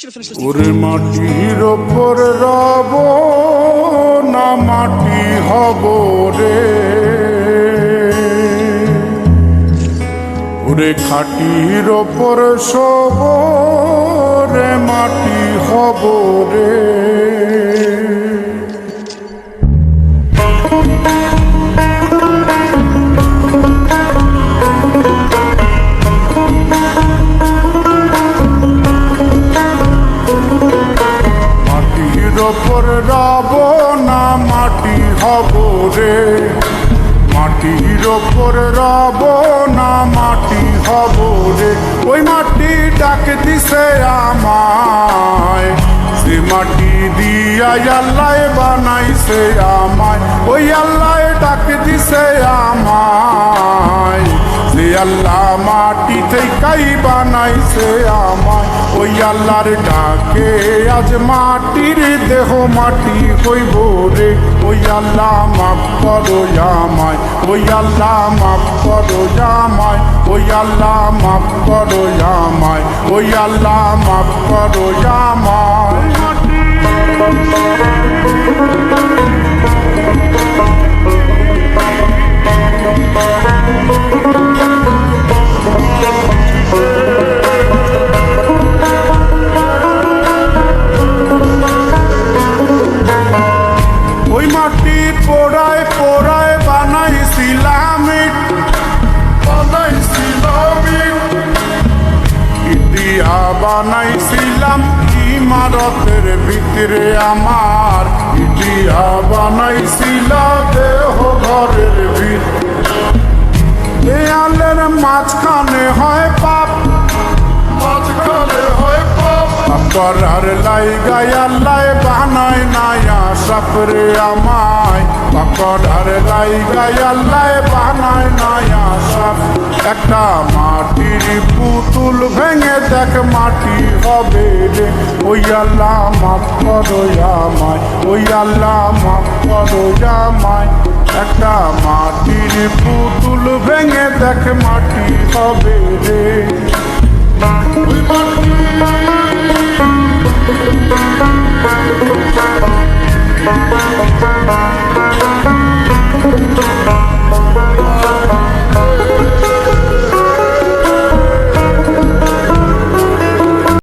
ওরে মাটির ওপর রব না মাটি হব রে, ওরে খাটির ওপর সব রে মাটি হব রে। ওপর রব না মাটি হব রে, মাটির ওপর রব না মাটি হব রে। ওই মাটি ডাক দিছে আমায়, সে মাটি দিয়া আল্লাহ বানাইছে আমায়। ওই আল্লাহ ডাক দিছে আমায়, সে আল্লাহ মাটি থেকেই বানাইছে আমায়। ওই আল্লাহর ডাকে আজ মাটির দেহ মাটি হইব রে। ওই আল্লাহ মাফ করো আমায়, ওই আল্লাহ মাফ করো আমায়, ওই আল্লাহ মাফ করো আমায়, ওই আল্লাহ মাফ করো আমায়। ওই মাটির পোড়ায় পোড়ায় বানাইছিলাম ইটিয়া বানাইছিলাম ইমারতের ভিতরে আমার, ইটিয়া বানাইছিলাম দেহ ঘরের ভিতরে। দেয়ালের মাঝখানে হয় পাপ, মাঝখানে হয় পাপ করার লাইগায় আল্লাহ বানায় নায়া সাপরে আমায়। করার লাইগায় আল্লাহ বানায় নায়া সাপ। একটা মাটির পুতুল ভেঙে দেখ মাটি হবে রে। ওই আল্লাহ মাফ করো আমায়, ওই আল্লাহ মাফ করো আমায়। একটা মাটির পুতুল ভেঙে দেখ মাটি হবে রে। ওই মাটি